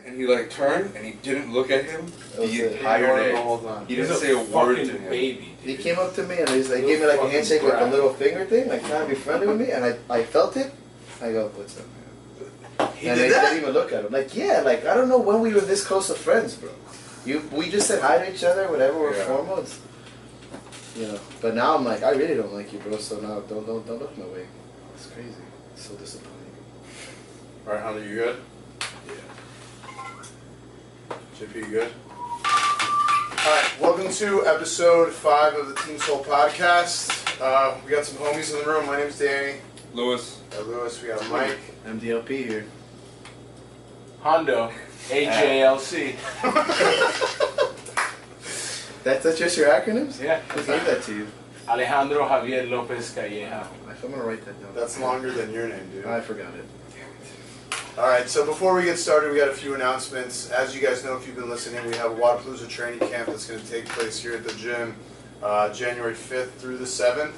and he like turned and he didn't look at him the entire day. He didn't say a word to him. Baby, he came up to me and he's like, gave me like a handshake with a little finger thing, like trying to be friendly with me, and I felt it. I go, what's up, man? And I didn't even look at him. Like, yeah, like I don't know when we were this close to friends, bro. We just said hi to each other, whatever. We're formal. It's, you know. But now I'm like, I really don't like you, bro. So now don't look my way. It's crazy. It's so disappointing. All right, Hunter, you good? Yeah. JP, you good? All right, welcome to episode 5 of the Team Soul podcast. We got some homies in the room. My name's Danny. Lewis. Lewis. We got Mike. MDLP here. Hondo, AJLC. That's just your acronyms? Yeah. Who gave that to you? Alejandro Javier Lopez Calleja. I'm gonna write that down. That's longer than your name, dude. I forgot it. All right, so before we get started, we got a few announcements. As you guys know, if you've been listening, we have a Wadapalooza training camp that's going to take place here at the gym January 5th through the 7th.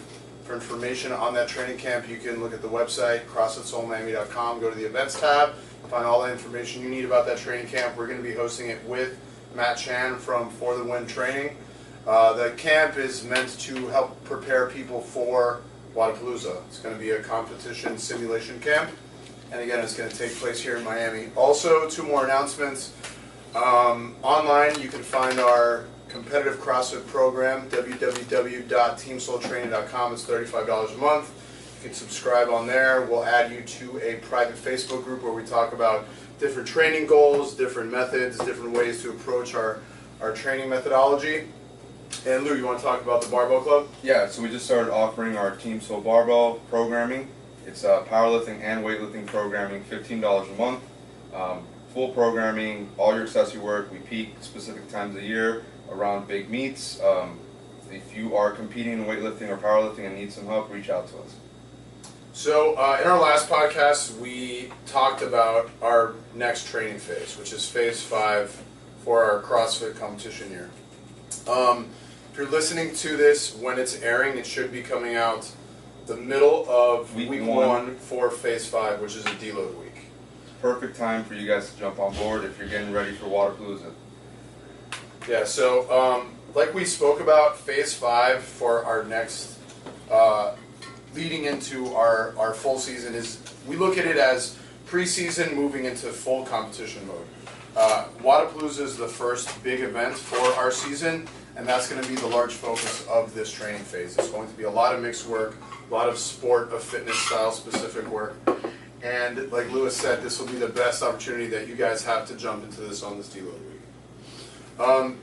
For information on that training camp, you can look at the website, CrossFitSoulMiami.com, go to the events tab, find all the information you need about that training camp. We're going to be hosting it with Matt Chan from For the Win Training. The camp is meant to help prepare people for Wadapalooza. It's going to be a competition simulation camp. And again, it's going to take place here in Miami. Also, 2 more announcements. Online, you can find our competitive CrossFit program, www.teamsoultraining.com. It's $35 a month. You can subscribe on there. We'll add you to a private Facebook group where we talk about different training goals, different methods, different ways to approach our training methodology. And Lou, you want to talk about the Barbell Club? Yeah, so we just started offering our Team Soul Barbell programming. It's powerlifting and weightlifting programming, $15 a month. Full programming, all your accessory work. We peak specific times of year around big meets. If you are competing in weightlifting or powerlifting and need some help, reach out to us. So in our last podcast, we talked about our next training phase, which is phase 5 for our CrossFit competition year. If you're listening to this when it's airing, it should be coming out the middle of week 1 for phase 5, which is a deload week. Perfect time for you guys to jump on board if you're getting ready for Wadapalooza. Yeah, so like we spoke about, phase 5 for our next, leading into our full season is, we look at it as preseason moving into full competition mode. Wadapalooza is the first big event for our season, and that's going to be the large focus of this training phase. It's going to be a lot of mixed work, a lot of sport, of fitness style specific work. And like Lewis said, this will be the best opportunity that you guys have to jump into this on this deload week.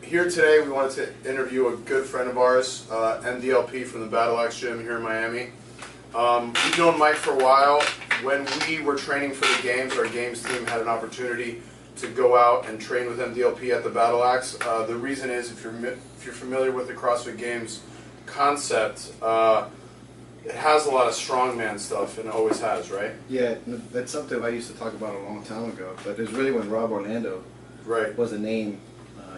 Here today, we wanted to interview a good friend of ours, MDLP from the Battle Axe Gym here in Miami. We've known Mike for a while. When we were training for the games, our games team had an opportunity to go out and train with MDLP at the Battle Axe. The reason is, if you're familiar with the CrossFit Games concept, it has a lot of strongman stuff, and it always has, right? Yeah, that's something I used to talk about a long time ago. But it's really when Rob Orlando was a name,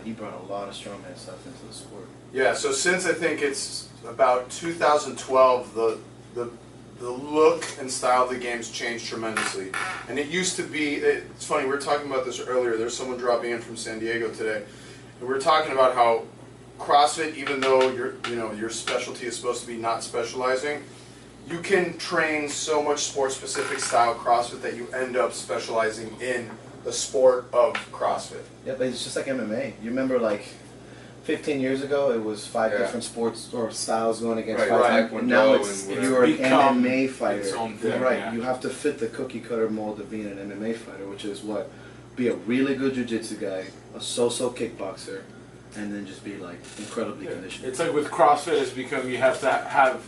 he brought a lot of strongman stuff into the sport. Yeah, so since I think it's about 2012, the look and style of the games changed tremendously. And it used to be, it's funny, we were talking about this earlier. There's someone dropping in from San Diego today, and we were talking about how CrossFit, even though your specialty is supposed to be not specializing, you can train so much sport-specific style CrossFit that you end up specializing in the sport of CrossFit. Yeah, but it's just like MMA. You remember, like 15 years ago, it was 5 different sports or styles going against 5. Right. Now it's you're an MMA fighter. Its own thing, right. Yeah. You have to fit the cookie cutter mold of being an MMA fighter, which is what? Be a really good jiu-jitsu guy, a so-so kickboxer, and then just be like incredibly conditioned. It's like with CrossFit, it's become you have to have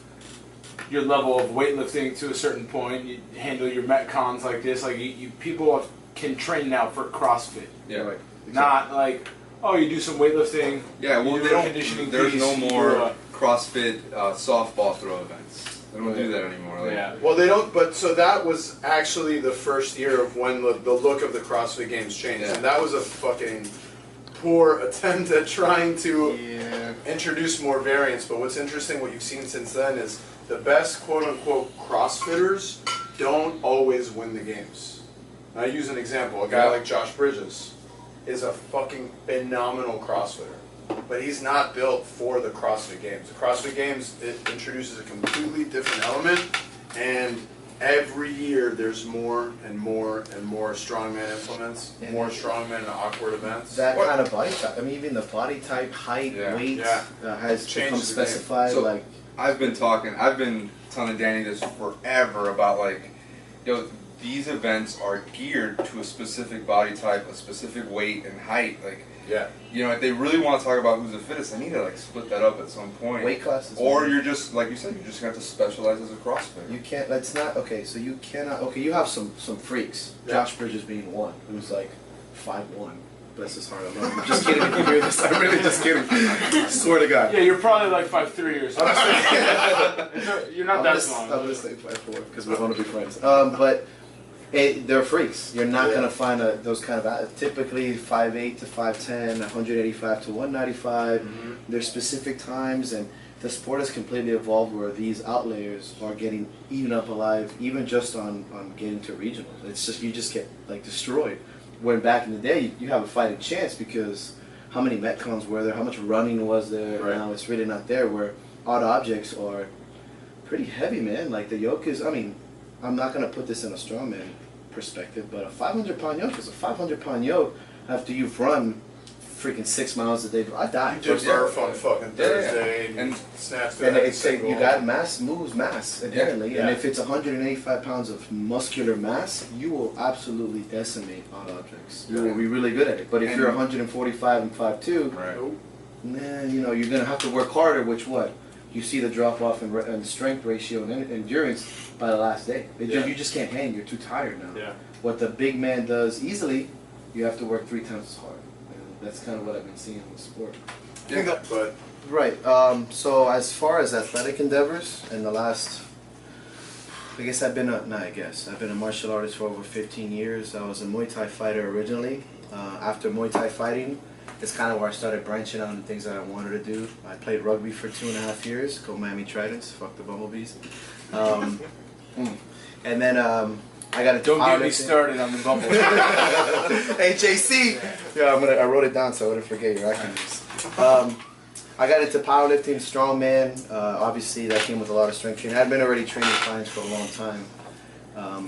your level of weightlifting to a certain point. You handle your metcons like this. Like people can train now for CrossFit. Yeah. Right. Not like, oh, you do some weightlifting. Yeah, well, you do a conditioning there's piece, no more you do a- CrossFit softball throw events. They don't do that anymore. Like, Yeah. Well, they don't, but so that was actually the first year of when the look of the CrossFit Games changed. Yeah. And that was a fucking poor attempt at trying to introduce more variants. But what's interesting, what you've seen since then, is the best quote-unquote CrossFitters don't always win the games. I use an example, a guy like Josh Bridges. is a fucking phenomenal CrossFitter. But he's not built for the CrossFit Games. The CrossFit Games, it introduces a completely different element, and every year there's more and more and more strongman implements, more strongman and awkward events. That kind of body type, I mean, even the body type, height, weight has become specified. So like, I've been telling Danny this forever about like, yo, these events are geared to a specific body type, a specific weight and height. Like, you know, if they really want to talk about who's the fittest, they need to like split that up at some point. Weight classes. Or you're just, like you said, you're just going to have to specialize as a CrossFitter. You can't, that's not, okay, so you cannot, okay, you have some freaks. Josh Bridges being one, who's like 5'1". Bless his heart, I'm just kidding if you hear this, I'm really just kidding. I swear to God. Yeah, you're probably like 5'3" or something. You're not that small. I'm going to say 5'4", because we want to be friends. But they're freaks. You're not going to find those kind of, typically 5'8" to 5'10", 185 to 195. There's specific times, and the sport has completely evolved where these outliers are getting eaten up alive, even just on getting to regionals. It's just, you just get like destroyed. When back in the day, you have a fighting chance because how many Metcons were there, how much running was there, now it's really not there, where odd objects are pretty heavy, man. Like the yoke is, I mean, I'm not going to put this in a strongman perspective, but a 500-pound yoke is a 500-pound yoke after you've run freaking 6 miles a day. I died. You did Murph on fucking Thursday and snatched it. And it's you got mass moves mass inherently, and if it's 185 pounds of muscular mass, you will absolutely decimate odd objects. You will be really good at it. But if you're 145 and 5'2", man, you know you're gonna have to work harder. Which you see the drop off in strength ratio and endurance by the last day. You just can't hang. You're too tired now. What the big man does easily, you have to work 3 times as hard. That's kind of what I've been seeing in the sport. But right. So as far as athletic endeavors, in the last, I guess I've been a martial artist for over 15 years. I was a Muay Thai fighter originally. After Muay Thai fighting, it's kind of where I started branching out into things that I wanted to do. I played rugby for 2.5 years. Go Miami Tridents. Fuck the Bumblebees. And then I got a Don't get me started on the Bumble. HAC. Yeah, I wrote it down so I wouldn't forget your acronyms. I got into powerlifting, strongman. Obviously, that came with a lot of strength training. I'd been already training clients for a long time.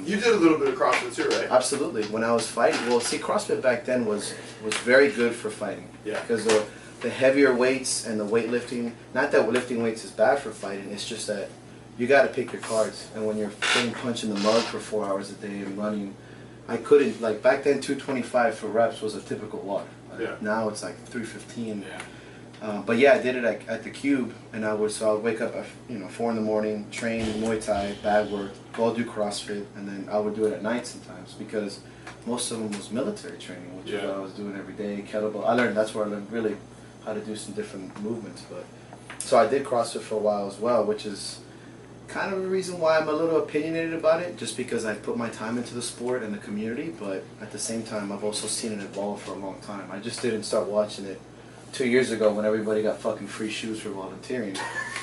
You did a little bit of CrossFit too, right? Absolutely. When I was fighting, well, see, CrossFit back then was very good for fighting. Because the heavier weights and the weightlifting. Not that lifting weights is bad for fighting. It's just that you got to pick your cards. And when you're getting punched in the mud for 4 hours a day and running, I couldn't, like back then 225 for reps was a typical walk. Now it's like 315. But yeah, I did it at the Cube, and I would wake up at 4 in the morning, train Muay Thai, bag work, go do CrossFit, and then I would do it at night sometimes because most of them was military training, which is what I was doing every day. Kettlebell. That's where I learned really how to do some different movements. But so I did CrossFit for a while as well, which is kind of the reason why I'm a little opinionated about it, just because I put my time into the sport and the community, but at the same time I've also seen it evolve for a long time. I just didn't start watching it 2 years ago when everybody got fucking free shoes for volunteering.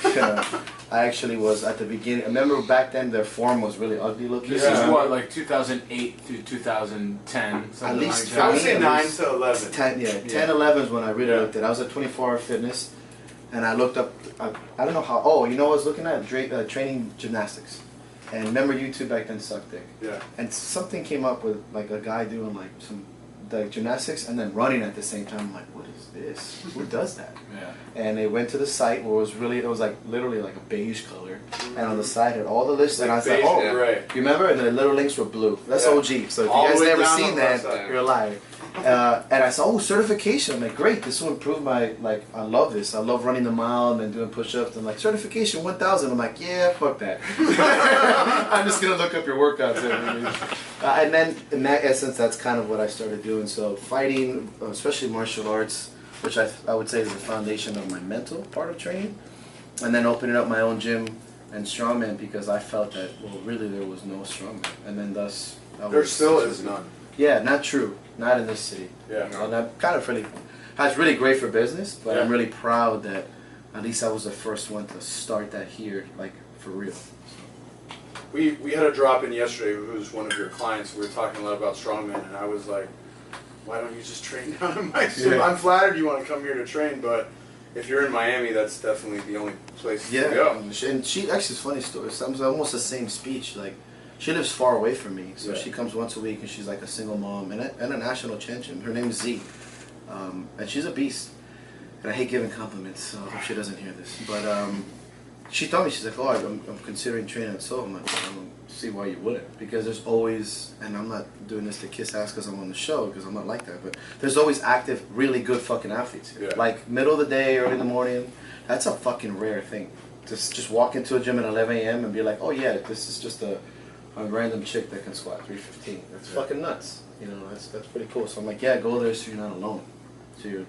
I actually was at the beginning. I remember back then their form was really ugly looking. This is what, like 2008 through 2010? At least like that. I would say 9 to 11. 10, 11 is when I really looked at it. I was at 24 Hour Fitness, and I looked up, I don't know how, oh, you know what I was looking at? Training gymnastics. And remember YouTube back then sucked dick. And something came up with like a guy doing like some gymnastics and then running at the same time. I'm like, what is this? Who does that? And they went to the site where it was like literally like a beige color, and on the side had all the lists, and I was like, oh, you remember? And the little links were blue. That's OG. So if you guys never seen that, you're a liar. And I saw, oh, certification. I'm like, great, this will improve my, like, I love this. I love running the mile and then doing push-ups. I'm like, certification 1,000. I'm like, yeah, fuck that. I'm just going to look up your workouts. And then, in that essence, that's kind of what I started doing. So fighting, especially martial arts, which I would say is the foundation of my mental part of training. And then opening up my own gym and strongman because I felt that, well, really there was no strongman. And then thus... There still is none. Yeah, not true. Not in this city. And I'm kind of really, that's really great for business, but I'm really proud that at least I was the first one to start that here, like, for real. So. We had a drop in yesterday who was one of your clients. We were talking a lot about strongman, and I was like, why don't you just train down in my gym? I'm flattered you want to come here to train, but if you're in Miami, that's definitely the only place to go. And she actually, it's a funny story. It's almost the same speech. Like, she lives far away from me, so she comes once a week, and she's like a single mom and a national champion. Her name is Z, and she's a beast. And I hate giving compliments, so I hope she doesn't hear this. But she told me, she's like, oh, I'm considering training at Soul. I'm like, I don't see why you wouldn't, because there's always, and I'm not doing this to kiss ass because I'm on the show, because I'm not like that, but there's always active, really good fucking athletes here. Like middle of the day, early in the morning, that's a fucking rare thing. Just walk into a gym at 11 a.m. and be like, oh yeah, this is just a random chick that can squat 315. That's fucking nuts. You know, that's pretty cool. So I'm like, yeah, go there so you're not alone. So you're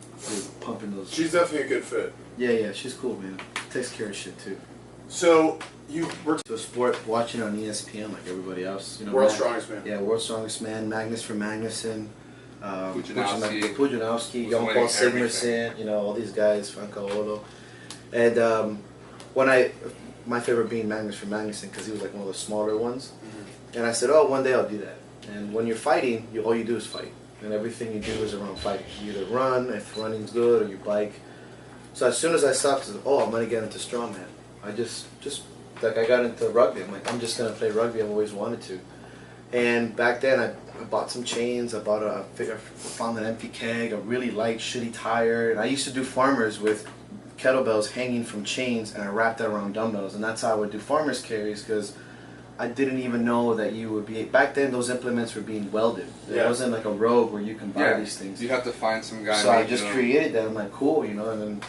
pumping those. She's definitely a good fit. Yeah, she's cool, man. Takes care of shit too. So you were to a sport, watching on ESPN like everybody else. You know, World's Strongest Man. Yeah, World's Strongest Man, Magnus for Magnuson, Pujanowski, Young Paul Sigmarsson, you know, all these guys, Franco Olo. And my favorite being Magnus for Magnuson, because he was like one of the smaller ones. And I said, oh, one day I'll do that. And when you're fighting, all you do is fight. And everything you do is around fighting. You either run, if running's good, or you bike. So as soon as I stopped, I said, oh, I'm going to get into strongman. I just like I got into rugby. I'm like, I'm just going to play rugby. I've always wanted to. And back then, I bought some chains. I found an empty keg, a really light, shitty tire. And I used to do farmers with kettlebells hanging from chains, and I wrapped that around dumbbells. And that's how I would do farmers carries, because I didn't even know that you would be... Back then, those implements were being welded. There wasn't like a Rogue where you can buy these things. You have to find some guy. So I just created that. I'm like, cool, you know, and then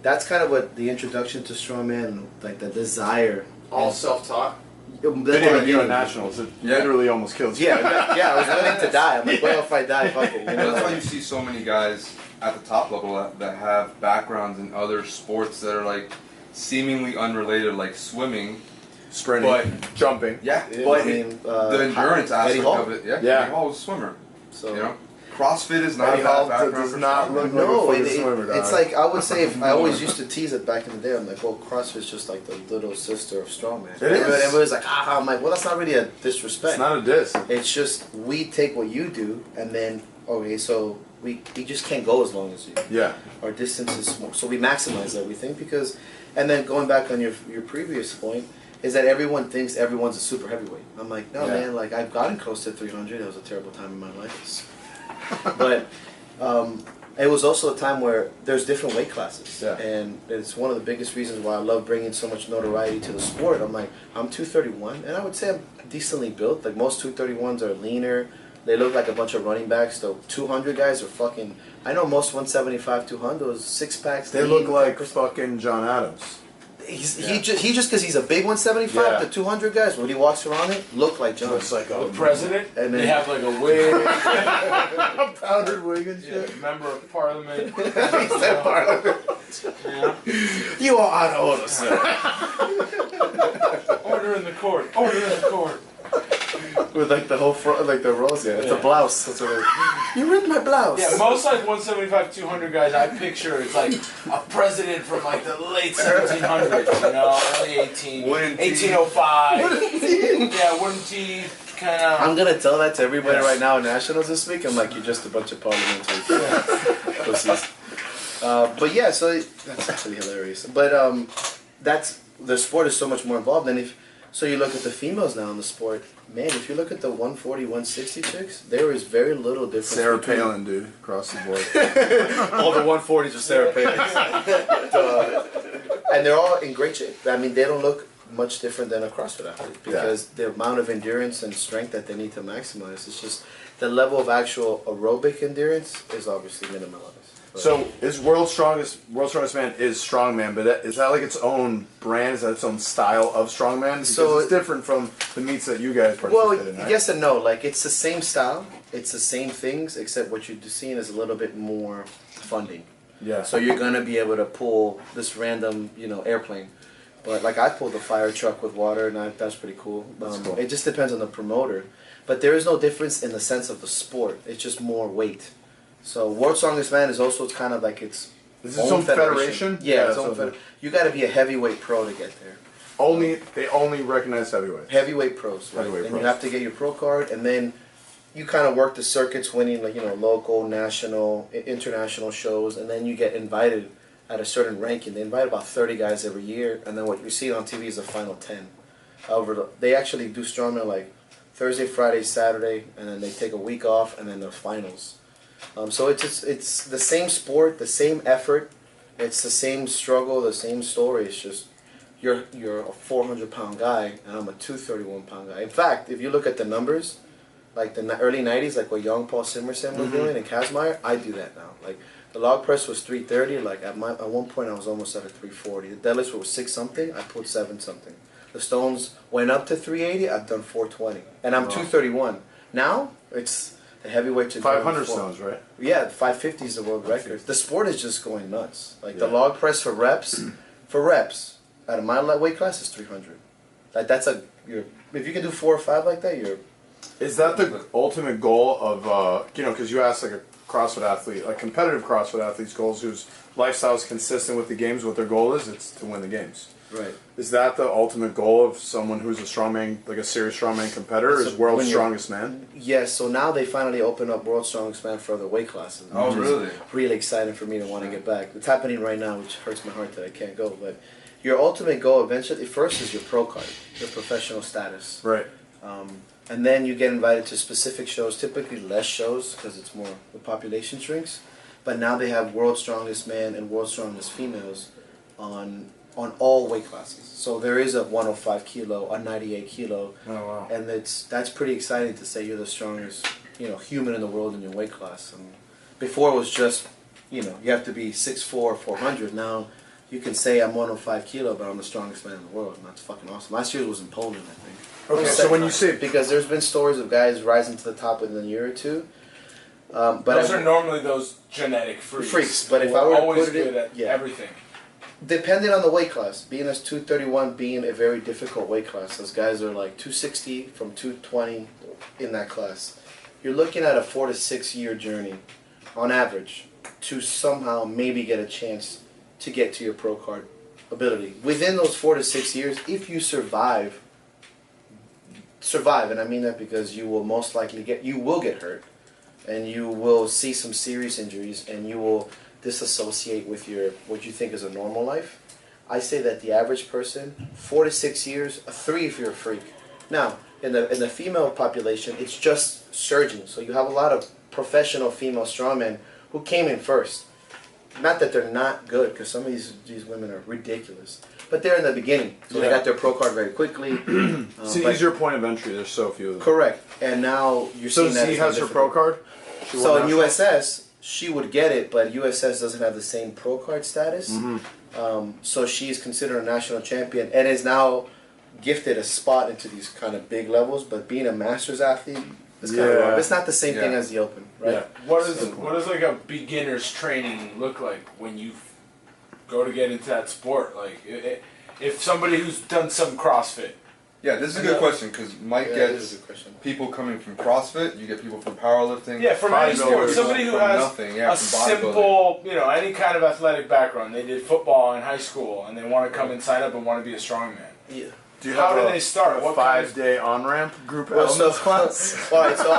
that's kind of what the introduction to strongman, like the desire. All self-taught. Video on nationals, it literally almost kills you. Yeah, I was willing to die. I'm like, well, if I die, fuck it. You know? That's why you see so many guys at the top level that have backgrounds in other sports that are like seemingly unrelated, like swimming, sprinting, jumping. Yeah, but I mean, the endurance aspect of it. Yeah, Eddie Hall was a swimmer. So you know, CrossFit is not Eddie that Hall background. does for not strongman. look no, like a swimmer. it's like, I would say, I always used to tease it back in the day. I'm like, well, CrossFit's just like the little sister of strongman. It is. Everybody's like, ah, I'm like, well, that's not really a disrespect. It's not a diss. It's just, we take what you do, and then, okay, so we just can't go as long as you. Yeah. Our distance is small. So we maximize everything because, and then going back on your previous point, is that everyone thinks everyone's a super heavyweight. I'm like, no, man, like, I've gotten close to 300. It was a terrible time in my life. But it was also a time where there's different weight classes. Yeah. And it's one of the biggest reasons why I love bringing so much notoriety to the sport. I'm like, I'm 231, and I would say I'm decently built. Like, most 231s are leaner. They look like a bunch of running backs. The 200 guys are fucking... I know most 175, 200, six-packs. They look like fucking John Adams. He just because he's a big 175, the 200 guys, when he walks around it, look like John. Looks like The president, And then- they have like a wig, a powdered wig and shit. member of parliament. He said Parliament. Yeah. You are out of order, sir. Order in the court. Order in the court. With like the whole front, like the rose. Yeah, it's a blouse. That's what it is. You ripped my blouse. Yeah, most like 175, 200 guys I picture it's like a president from like the late 1700s, you know, early 1805. Yeah, wooden teeth, kind of. I'm gonna tell that to everybody right now at Nationals this week. I'm like, you're just a bunch of parliamentary pussies. But yeah, so that's actually hilarious. But that's the sport is so much more involved. And so you look at the females now in the sport, man, if you look at the 140, 160 chicks, there is very little difference. Sarah Palin, dude, across the board. All the 140s are Sarah Palin. And they're all in great shape. I mean, they don't look much different than a CrossFit athlete because the amount of endurance and strength that they need to maximize, it's just the level of actual aerobic endurance is obviously minimalized. So is World's Strongest Man is strongman, but is that like its own brand? Is that its own style of strongman? Because So it's different from the meets that you guys participate in, right? Yes and no. Like, it's the same style, it's the same things, except what you're seeing is a little bit more funding. Yeah. So you're gonna be able to pull this random, airplane. But like, I pulled a fire truck with water, and that's pretty cool. That's cool. It just depends on the promoter. But there is no difference in the sense of the sport. It's just more weight. So World's Strongest Man is also kind of like its own federation. Yeah, its so own federation. You got to be a heavyweight pro to get there. They only recognize heavyweights. Heavyweight pros, right? Heavyweight and pros. you have to get your pro card, and then you kind of work the circuits, winning like local, national, international shows, and then you get invited at a certain ranking. They invite about 30 guys every year, and then what you see on TV is the final 10. However, they actually do strongman like Thursday, Friday, Saturday, and then they take a week off, and then the finals. So it's the same sport, the same effort, it's the same struggle, the same story. It's just you're a 400-pound guy, and I'm a 231-pound guy. In fact, if you look at the numbers, like the early 90s, like what young Paul Simerson was doing and Kazmaier, I do that now. Like the log press was 330. Like at one point, I was almost at a 340. The deadlift was 6 something. I pulled 7 something. The stones went up to 380. I've done 420, and I'm 231 now. It's the heavyweight to 500 stones, right? Yeah, 550 is the world record. The sport is just going nuts. Like the log press for reps, out of my weight class is 300. Like that's if you can do 4 or 5 like that, you're. Is that the ultimate goal of because you asked like a CrossFit athlete, like competitive CrossFit athletes' goals, whose lifestyle is consistent with the games, what their goal is, it's to win the games. Right. Is that the ultimate goal of someone who's a strongman, like a serious strongman competitor, is world's strongest man? Yes, so now they finally open up World's Strongest Man for other weight classes. Oh, really? Really exciting for me to want to get back. It's happening right now, which hurts my heart that I can't go. But your ultimate goal eventually, first is your pro card, your professional status. Right. And then you get invited to specific shows, typically less shows because it's more, the population shrinks. But now they have World's Strongest Man and World's Strongest Females on all weight classes. So there is a 105 kilo, a 98 kilo. Oh, wow. And that's pretty exciting to say you're the strongest, human in the world in your weight class. Before it was just, you have to be 6'4", 400. Now you can say I'm 105 kilo, but I'm the strongest man in the world. And that's fucking awesome. Last year was in Poland, I think. Okay, so when you say... Because there's been stories of guys rising to the top within a year or two. But those are normally those genetic freaks. But if I were to always put it good at everything. Depending on the weight class, being as 231 being a very difficult weight class. Those guys are like 260 from 220 in that class. You're looking at a 4 to 6 year journey, on average, to somehow maybe get a chance to get to your pro card ability. Within those 4 to 6 years, if you survive, and I mean that because you will most likely get hurt, and you will see some serious injuries, and you will disassociate with what you think is a normal life. I say that the average person, 4 to 6 years, a 3 if you're a freak. Now, in the female population, it's just surging. So you have a lot of professional female strongmen who came in first. Not that they're not good, because some of these women are ridiculous. But they're in the beginning, so they got their pro card very quickly. It's an easier point of entry. There's so few of them. Correct. And now you're seeing that. So Z has her pro card? So in USS, she would get it, but USS doesn't have the same pro card status. So she's considered a national champion and is now gifted a spot into these kind of big levels. But being a masters athlete is kind of wrong. It's not the same thing as the Open, right? Yeah. What does like a beginner's training look like when you go to get into that sport? Like, if somebody who's done some CrossFit. Yeah, this is a good question because Mike gets people coming from CrossFit. You get people from powerlifting. Yeah, from any sport. Somebody who has a simple, any kind of athletic background. They did football in high school and they want to come and sign up and want to be a strongman. Yeah. How do they start? What 5-day on-ramp group class? All right, so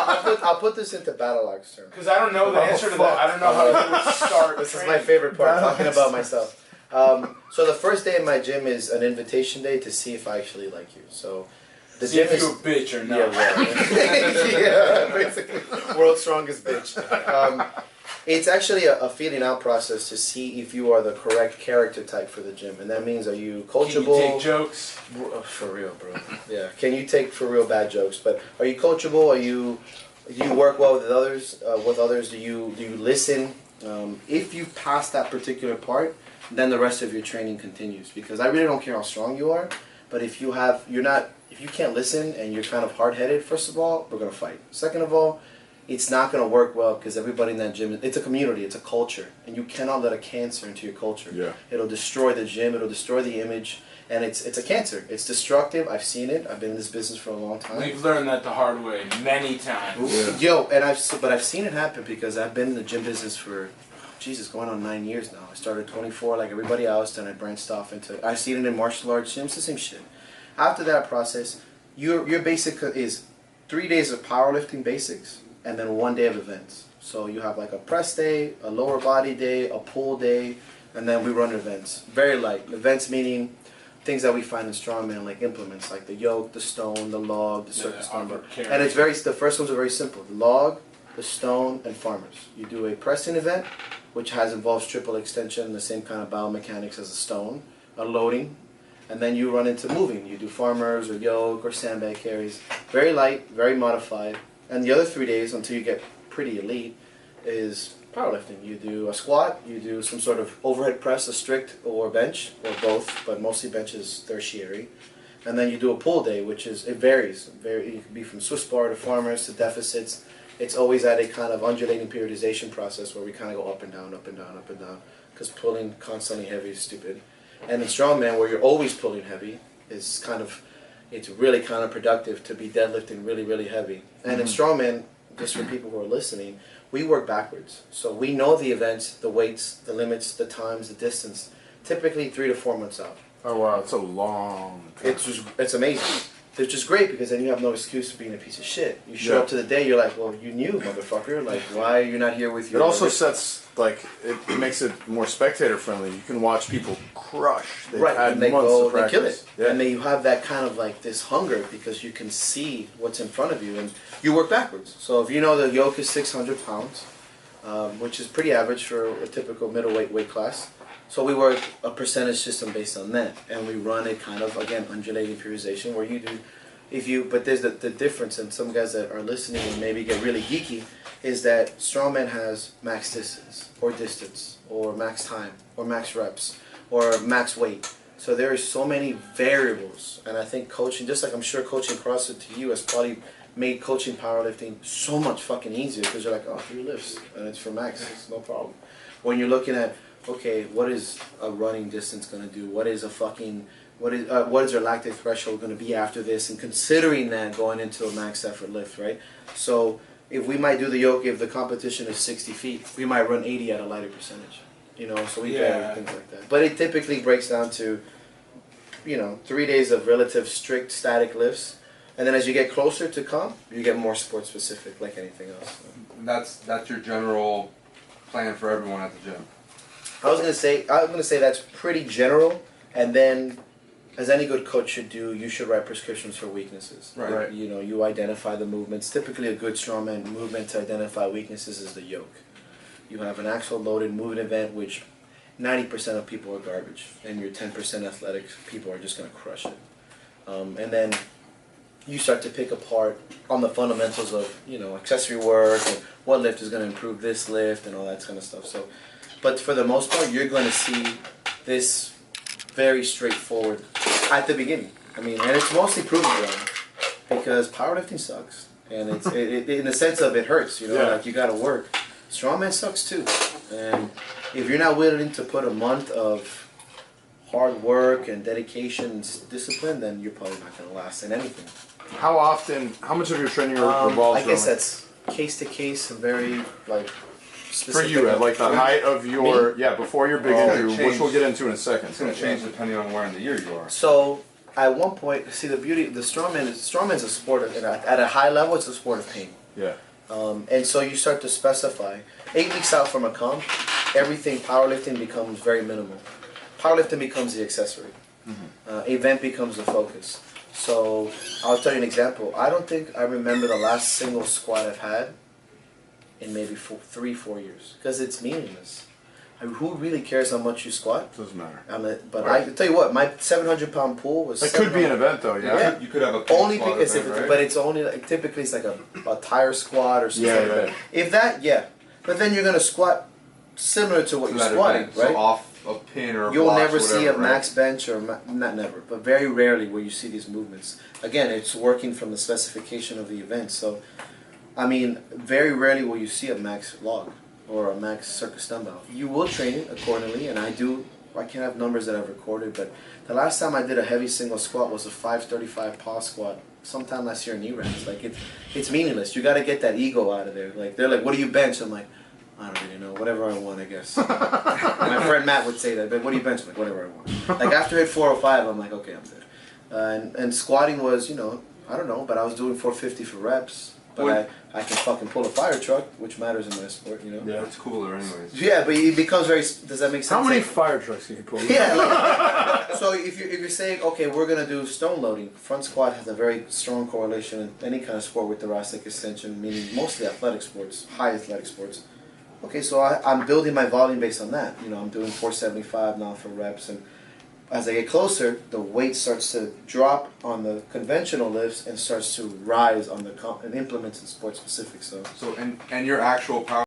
I'll put this into battle axe terms. Because I don't know the answer to that. I don't know how to start. This is my favorite part, talking about myself. So the first day in my gym is an invitation day to see if I actually like you. So the see gym if you're a bitch or not. Yeah, basically, world's strongest bitch. It's actually a feeling out process to see if you are the correct character type for the gym, and that means are you coachable? Can you take jokes? For real, bro. Yeah. Can you take for real bad jokes? But are you coachable? Do you work well with others? Do you listen? If you pass that particular part, then the rest of your training continues. Because I really don't care how strong you are, but if you can't listen and you're kind of hard-headed, first of all, we're gonna fight. Second of all, it's not going to work well because everybody in that gym, it's a community, it's a culture, and you cannot let a cancer into your culture. Yeah. It'll destroy the gym, it'll destroy the image, and it's a cancer. It's destructive. I've seen it. I've been in this business for a long time. We've learned that the hard way many times. Yeah. But I've seen it happen because I've been in the gym business for, going on 9 years now. I started 24 like everybody else, then I branched off into, I've seen it in martial arts gyms, the same shit. After that process, your basic is 3 days of powerlifting basics, and then 1 day of events. So you have like a press day, a lower body day, a pull day, and then we run events. Very light. Events meaning things that we find in strongman, like implements, like the yoke, the stone, the log, the circus number. And it's the first ones are very simple. The log, the stone, and farmers. You do a pressing event, which involves triple extension, the same kind of biomechanics as a stone, a loading, and then you run into moving. You do farmers or yoke or sandbag carries. Very light, very modified. And the other 3 days until you get pretty elite is powerlifting. You do a squat, you do some sort of overhead press, a strict or bench, or both, but mostly bench is tertiary. And then you do a pull day, which is, it varies. It can be from Swiss bar to farmers to deficits. It's always at a kind of undulating periodization process where we kind of go up and down, up and down, up and down, because pulling constantly heavy is stupid. And in strongman, where you're always pulling heavy, is kind of, it's really counterproductive to be deadlifting really, really heavy. And in strongman, just for people who are listening, we work backwards. So we know the events, the weights, the limits, the times, the distance, typically 3 to 4 months out. Oh wow, it's a long time. It's amazing. It's just great because then you have no excuse for being a piece of shit. You show up to the day, you're like, well, you knew, motherfucker. Like, why are you not here with your... It also sets, like, it makes it more spectator friendly. You can watch people crush. They've had and they months go, of they kill practice. it. Yeah. And then you have that kind of like this hunger because you can see what's in front of you and you work backwards. So if you know the yoke is 600 pounds, which is pretty average for a typical middleweight weight class. So we work a percentage system based on that, and we run a kind of, again, undulating periodization where you do, but there's the difference, and some guys that are listening and maybe get really geeky, is that strongman has max distance, or max time, or max reps, or max weight. So there are so many variables, and I think coaching, just like I'm sure coaching CrossFit to you has probably made coaching powerlifting so much fucking easier because you're like, oh, 3 lifts, and it's for max, it's no problem. When you're looking at, okay, what is a running distance going to do? What is your lactate threshold going to be after this? And considering that going into a max effort lift, right? So if we might do the yoke, if the competition is 60 feet, we might run 80 at a lighter percentage. So we vary things like that. But it typically breaks down to, 3 days of relative strict static lifts. And then as you get closer to comp, you get more sport specific, like anything else. That's your general plan for everyone at the gym. I'm gonna say that's pretty general, and then, as any good coach should do, you should write prescriptions for weaknesses. Right. You identify the movements. Typically, a good strongman movement to identify weaknesses is the yoke. You have an actual loaded movement event, which 90% of people are garbage, and your 10% athletic people are just gonna crush it. And then you start to pick apart on the fundamentals of accessory work and what lift is gonna improve this lift and all that kind of stuff. So. But for the most part, you're going to see this very straightforward at the beginning. And it's mostly proven wrong because powerlifting sucks, and it's in the sense of it hurts. Like you got to work. Strongman sucks too, and if you're not willing to put a month of hard work and dedication and discipline, then you're probably not going to last in anything. How much of your training revolves? I guess that's case to case and very for you, at like the height of your before your big injury, which we'll get into in a second. It's going to change depending on where in the year you are. So at one point, see the beauty, strongman's a sport at a high level. It's a sport of pain. Yeah. And so you start to specify 8 weeks out from a comp, everything powerlifting becomes very minimal. Powerlifting becomes the accessory. Event becomes the focus. So I'll tell you an example. I don't think I remember the last single squat I've had in maybe 3-4 years, because it's meaningless. Who really cares how much you squat? Doesn't matter. I tell you what, my 700-pound pull was. It could be an event though, yeah. You could have a only squat because event, right? but it's only typically it's like a tire squat or something. Yeah. If that, but then you're gonna squat similar to what you're squatting, event, right? So off a pin or You'll blocks never or whatever, see a right? max bench or not never, but very rarely where you see these movements. Again, it's working from the specification of the event. So. Very rarely will you see a max log or a max circus dumbbell. You will train it accordingly, and I can't have numbers that I've recorded, but the last time I did a heavy single squat was a 535 paw squat sometime last year in E-Rams. It's meaningless. You got to get that ego out of there. They're like, what do you bench? I'm like, I don't really know. Whatever I want, I guess. My friend Matt would say that, but what do you bench? I'm like, whatever I want. After I hit 405, I'm like, okay, I'm good. And squatting was, I don't know, but I was doing 450 for reps. but I can fucking pull a fire truck, which matters in my sport, you know. Yeah. It's cooler anyways. Yeah, but it becomes very. Does that make sense? How many Like, fire trucks can you pull? yeah. Like, so if you're saying, okay, we're gonna do stone loading, front squat has a very strong correlation in any kind of sport with thoracic extension, meaning mostly athletic sports, high athletic sports. Okay, so I'm building my volume based on that. You know, I'm doing 475 now for reps, and as I get closer, the weight starts to drop on the conventional lifts and starts to rise on the implements and sport specific. So And your actual power